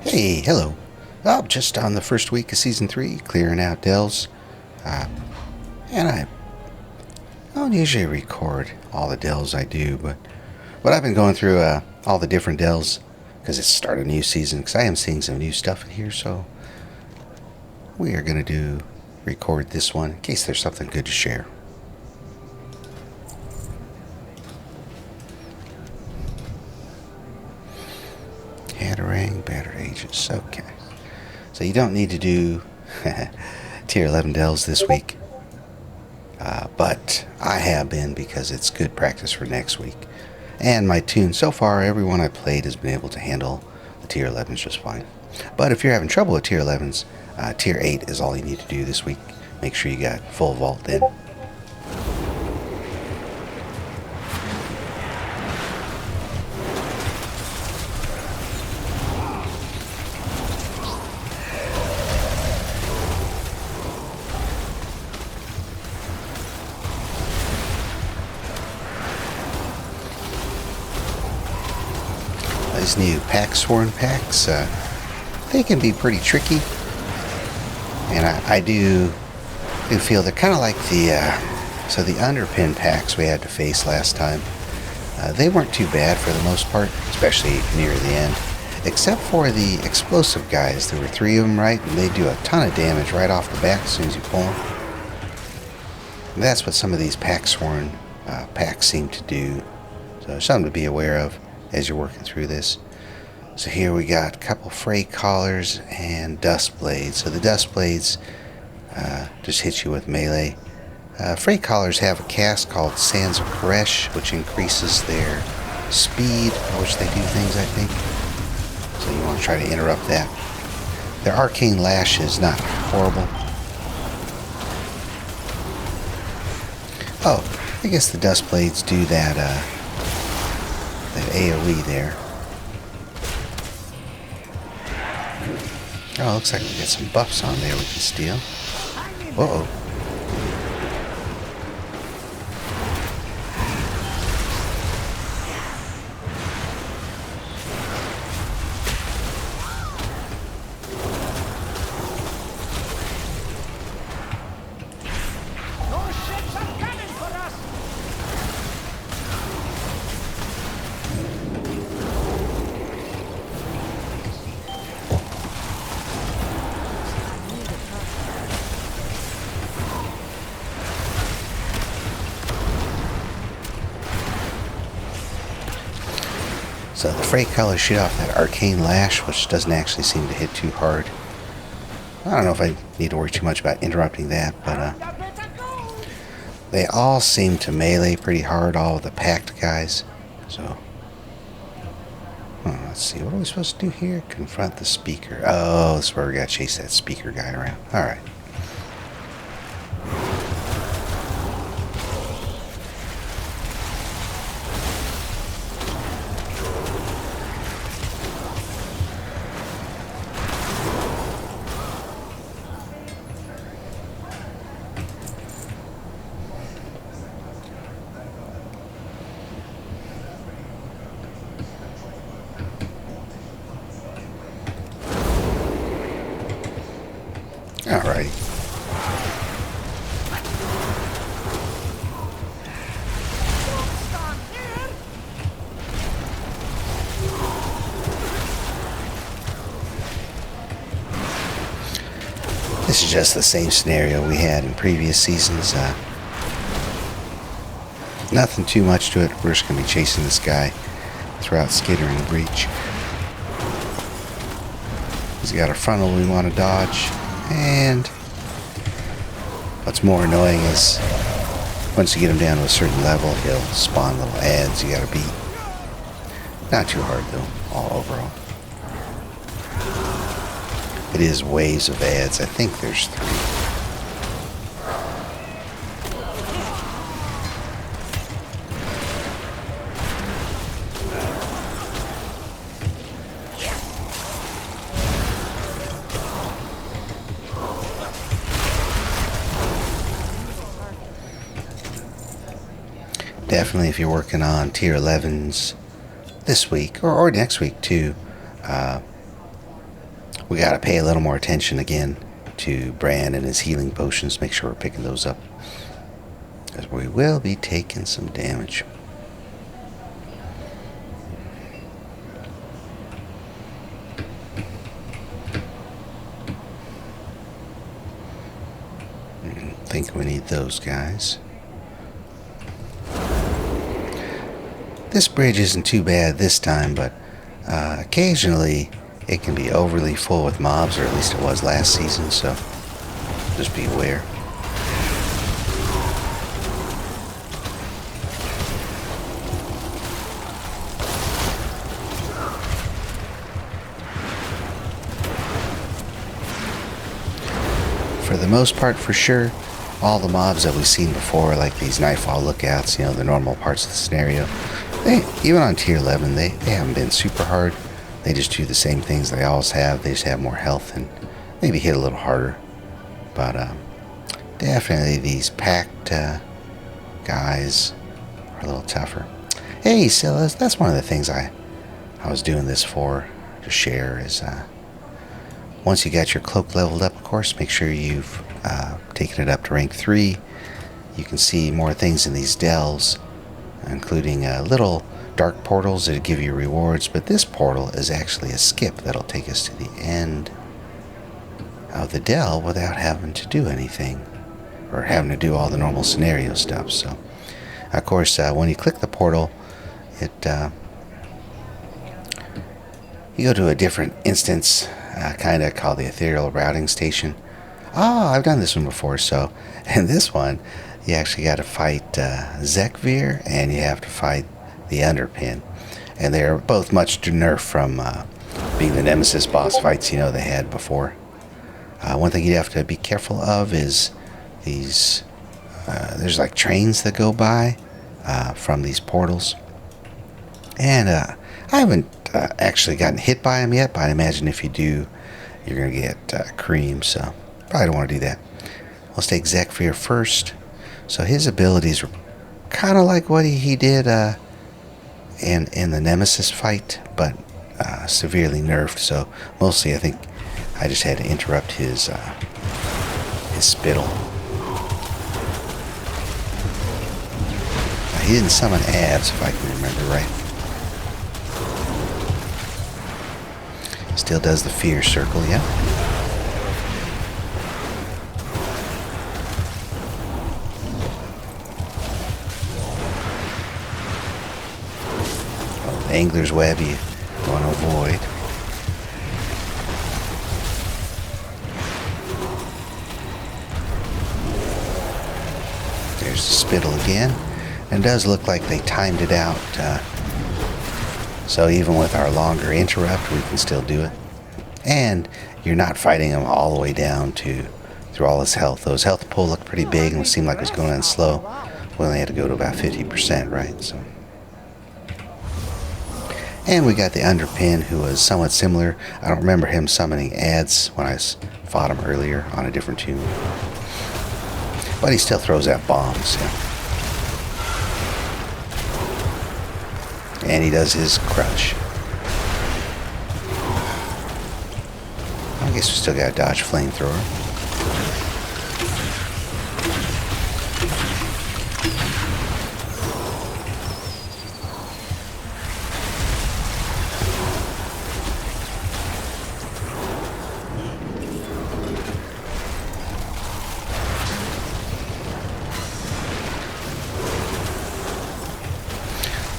Hey, hello. Oh, just on the first week of Season 3, clearing out dells. Uh, and I don't usually record all the dells I do, but I've been going through all the different dells because it's started a new season, because I am seeing some new stuff in here, so we are going to record this one in case there's something good to share. Hatterang, Battered Aegis. Okay. So you don't need to do tier 11 dells this week. But I have been because it's good practice for next week. And my tune, so far, everyone I played has been able to handle the tier 11s just fine. But if you're having trouble with tier 11s, tier 8 is all you need to do this week. Make sure you got full vault then. These new pack sworn packs, they can be pretty tricky, and I do feel they're kind of like the underpin packs we had to face last time. They weren't too bad for the most part, especially near the end, except for the explosive guys. There were 3 of them, right, and they do a ton of damage right off the bat as soon as you pull them. And that's what some of these pack sworn packs seem to do, so something to be aware of as you're working through this. So here we got a couple fray collars and dust blades. So the dust blades just hit you with melee. Fray collars have a cast called Sands of Koresh, which increases their speed, which they do things, I think. So you want to try to interrupt that. Their arcane lash is not horrible. Oh, I guess the dust blades do that AoE there. Oh, looks like we got some buffs on there we can steal. Uh-oh. So the fray colors shoot off that arcane lash, which doesn't actually seem to hit too hard. I don't know if I need to worry too much about interrupting that, but they all seem to melee pretty hard, all of the packed guys. So, let's see, what are we supposed to do here? Confront the speaker. Oh, that's where we gotta chase that speaker guy around. Alright. Alrighty. This is just the same scenario we had in previous seasons. Nothing too much to it. We're just going to be chasing this guy throughout Skittering Breach. He's got a frontal we want to dodge. And what's more annoying is once you get him down to a certain level, he'll spawn little ads you gotta beat. Not too hard though, all overall. It is waves of ads. I think there's 3. Definitely if you're working on tier 11s this week or next week too, We got to pay a little more attention again to Bran and his healing potions. Make sure we're picking those up, because we will be taking some damage. I think we need those guys. This bridge isn't too bad this time, but occasionally it can be overly full with mobs, or at least it was last season, so just be aware. For the most part, for sure, all the mobs that we've seen before, like these Nightfall lookouts, you know, the normal parts of the scenario, even on tier 11, they haven't been super hard. They just do the same things they always have. They just have more health and maybe hit a little harder. But definitely these packed guys are a little tougher. Hey, Silas, that's one of the things I was doing this for, to share, is once you got your cloak leveled up, of course, make sure you've taken it up to rank 3. You can see more things in these delves, including little dark portals that give you rewards, but this portal is actually a skip that'll take us to the end of the delve without having to do anything, or having to do all the normal scenario stuff. So, of course, when you click the portal, it you go to a different instance, kind of called the Ethereal Routing Station. Oh, I've done this one before. So, in this one, you actually got to fight Zekvir, and you have to fight the Underpin. And they're both much nerfed from being the Nemesis boss fights, you know, they had before. One thing you have to be careful of is these, there's like trains that go by from these portals. And I haven't actually gotten hit by them yet, but I imagine if you do, you're going to get cream, so probably don't want to do that. Let's take Zekvir first. So his abilities were kind of like what he did in the Nemesis fight, but severely nerfed. So mostly I think I just had to interrupt his spittle. He didn't summon abs, if I can remember right. Still does the fear circle, yeah. Oh, the Angler's Web you want to avoid. There's the spittle again. And it does look like they timed it out. So even with our longer interrupt, we can still do it. And you're not fighting him all the way down through all his health. Those health pool looked pretty big and seemed like it was going in slow. We only had to go to about 50%, right? So. And we got the Underpin, who was somewhat similar. I don't remember him summoning ads when I fought him earlier on a different tune. But he still throws out bombs, yeah. And he does his crush. I guess we still got to dodge flamethrower.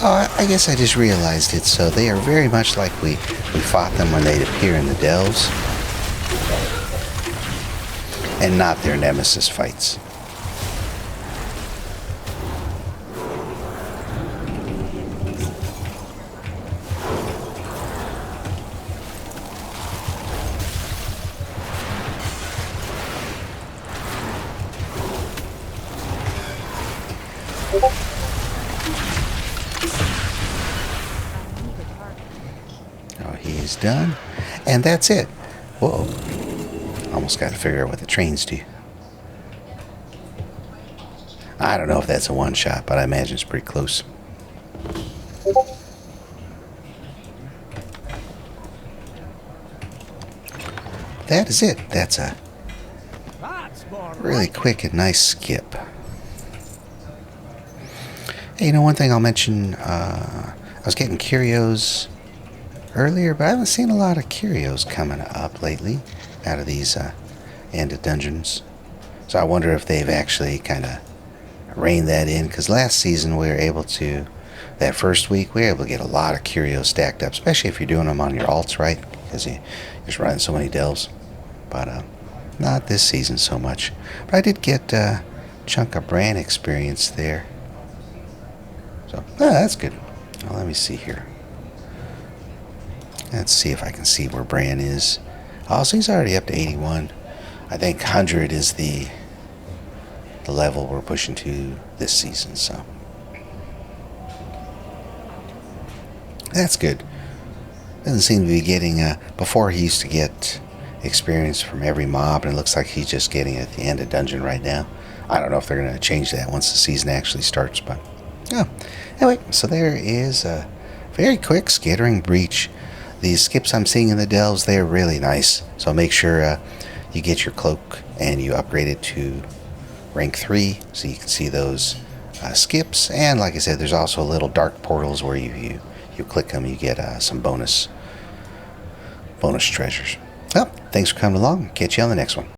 Oh, I guess I just realized it. So they are very much like we fought them when they'd appear in the delves. And not their Nemesis fights. Oh, he's done. And that's it. Whoa. Almost got to figure out what the trains do. I don't know if that's a one-shot, but I imagine it's pretty close. that is it. That's a really quick and nice skip. Hey, you know, one thing I'll mention, I was getting curios earlier, but I haven't seen a lot of curios coming up lately out of these ended dungeons. So I wonder if they've actually kind of reined that in, because last season we were able to, that first week, we were able to get a lot of curios stacked up, especially if you're doing them on your alts, right? Because you're just running so many delves. But not this season so much. But I did get a chunk of Bran experience there. So, that's good. Well, let me see here. Let's see if I can see where Bran is. Oh, so he's already up to 81. I think 100 is the level we're pushing to this season, so that's good. Doesn't seem to be getting, before he used to get experience from every mob, and it looks like he's just getting it at the end of dungeon right now. I don't know if they're going to change that once the season actually starts, but yeah. Anyway, so there is a very quick Skittering Breach. These skips I'm seeing in the delves, they're really nice, so make sure you get your cloak and you upgrade it to rank 3 so you can see those skips. And like I said, there's also little dark portals where you click them, you get some bonus treasures. Well, thanks for coming along. Catch you on the next one.